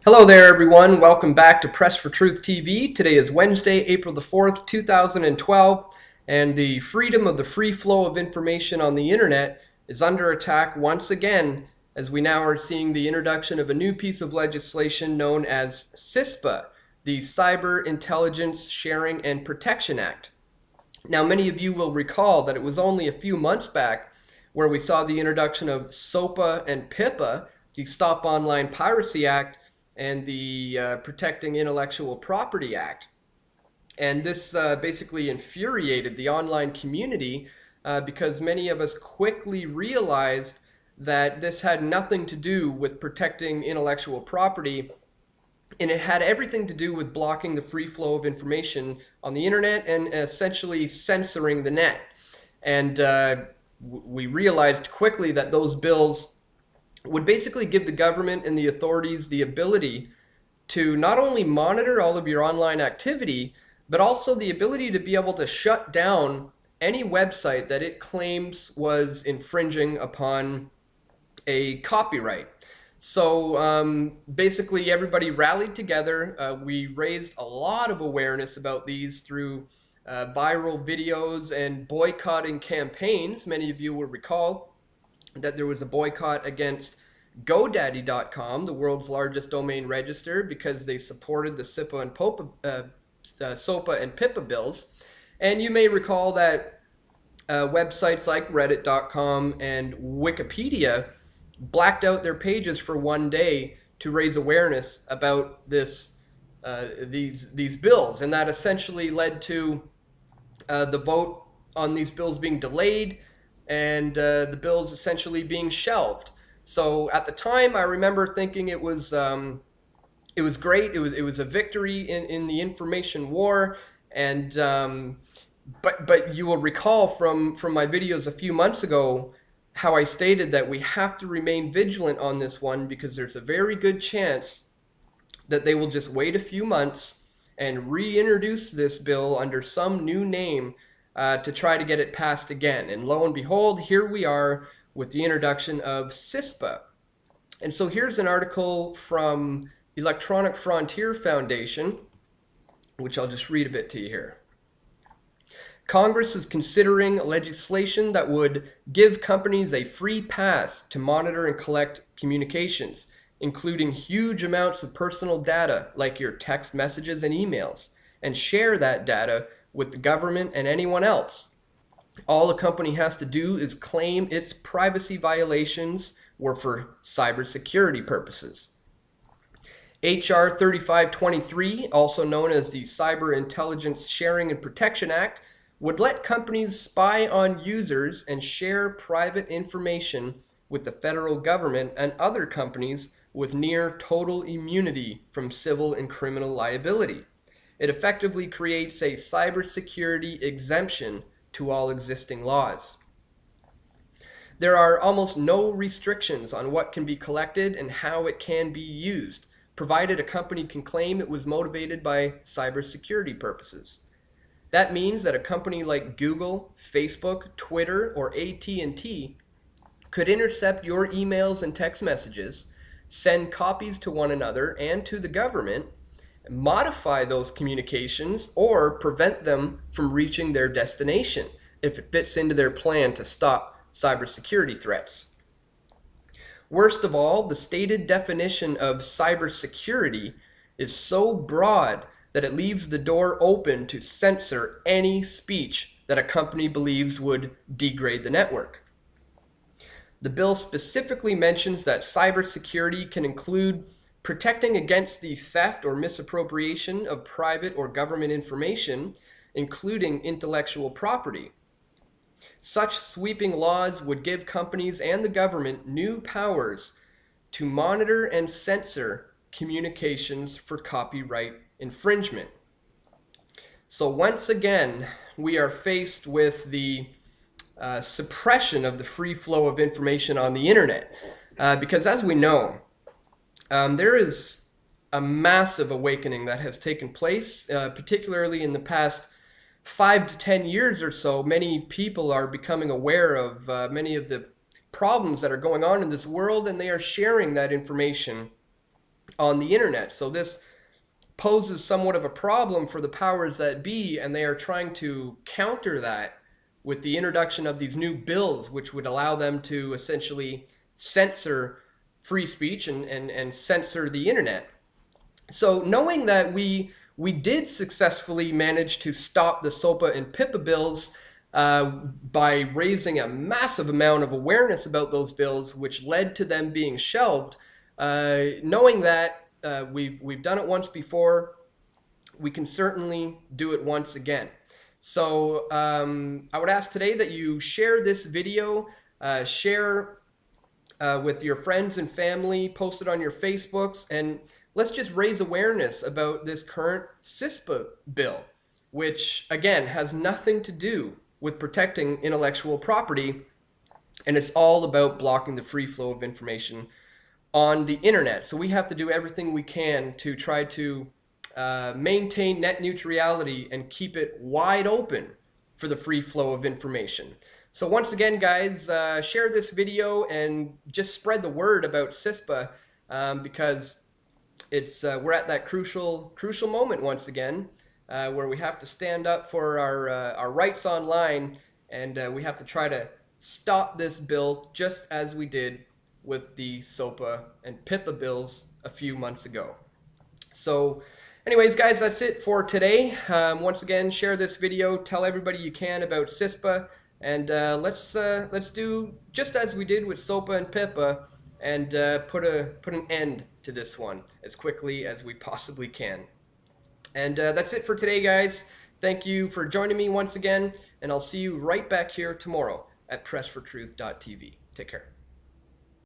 Hello there, everyone. Welcome back to Press for Truth TV. Today is Wednesday, April the 4th, 2012, and the freedom of the free flow of information on the internet is under attack once again, as we now are seeing the introduction of a new piece of legislation known as Cispa, the Cyber Intelligence Sharing and Protection Act. Now, many of you will recall that it was only a few months back where we saw the introduction of Sopa and PIPA, the Stop Online Piracy Act, and the Protecting Intellectual Property Act. And this basically infuriated the online community because many of us quickly realized that this had nothing to do with protecting intellectual property, and it had everything to do with blocking the free flow of information on the internet and essentially censoring the net. And we realized quickly that those bills would basically give the government and the authorities the ability to not only monitor all of your online activity, but also the ability to be able to shut down any website that it claims was infringing upon a copyright. So basically everybody rallied together. We raised a lot of awareness about these through viral videos and boycotting campaigns. Many of you will recall that there was a boycott against GoDaddy.com, the world's largest domain register, because they supported the Sopa and PIPA bills. And you may recall that websites like Reddit.com and Wikipedia blacked out their pages for one day to raise awareness about these bills, and that essentially led to the vote on these bills being delayed and the bills essentially being shelved. So at the time, I remember thinking it was great. It was a victory in the information war, and but you will recall from my videos a few months ago how I stated that we have to remain vigilant on this one, because there's a very good chance that they will just wait a few months and reintroduce this bill under some new name to try to get it passed again. And lo and behold, here we are with the introduction of Cispa. And so here's an article from Electronic Frontier Foundation, which I'll just read a bit to you here. Congress is considering legislation that would give companies a free pass to monitor and collect communications, including huge amounts of personal data like your text messages and emails, and share that data with the government and anyone else. All a company has to do is claim its privacy violations were for cybersecurity purposes. H.R. 3523, also known as the Cyber Intelligence Sharing and Protection Act, would let companies spy on users and share private information with the federal government and other companies with near total immunity from civil and criminal liability. It effectively creates a cybersecurity exemption to all existing laws. There are almost no restrictions on what can be collected and how it can be used, provided a company can claim it was motivated by cybersecurity purposes. That means that a company like Google, Facebook, Twitter, or AT&T could intercept your emails and text messages, send copies to one another and to the government, modify those communications, or prevent them from reaching their destination if it fits into their plan to stop cybersecurity threats. Worst of all, the stated definition of cybersecurity is so broad that it leaves the door open to censor any speech that a company believes would degrade the network. The bill specifically mentions that cybersecurity can include protecting against the theft or misappropriation of private or government information, including intellectual property. Such sweeping laws would give companies and the government new powers to monitor and censor communications for copyright infringement. So once again, we are faced with the suppression of the free flow of information on the internet, because as we know, there is a massive awakening that has taken place, particularly in the past 5 to 10 years or so. Many people are becoming aware of many of the problems that are going on in this world, and they are sharing that information on the internet. So this poses somewhat of a problem for the powers that be, and they are trying to counter that with the introduction of these new bills, which would allow them to essentially censor free speech and censor the internet. So knowing that we did successfully manage to stop the SOPA and PIPA bills by raising a massive amount of awareness about those bills, which led to them being shelved. Knowing that we've done it once before, we can certainly do it once again. So I would ask today that you share this video, share with your friends and family, post it on your Facebooks, and let's just raise awareness about this current Cispa bill, which again has nothing to do with protecting intellectual property, and it's all about blocking the free flow of information on the internet. So we have to do everything we can to try to maintain net neutrality and keep it wide open for the free flow of information. So once again, guys, share this video and just spread the word about Cispa, because it's we're at that crucial moment once again, where we have to stand up for our rights online, and we have to try to stop this bill just as we did with the SOPA and PIPA bills a few months ago. So anyways, guys, that's it for today. Once again, share this video, tell everybody you can about Cispa, and let's do just as we did with SOPA and PIPA, and put an end to this one as quickly as we possibly can. And that's it for today, guys. Thank you for joining me once again, and I'll see you right back here tomorrow at pressfortruth.tv. Take care.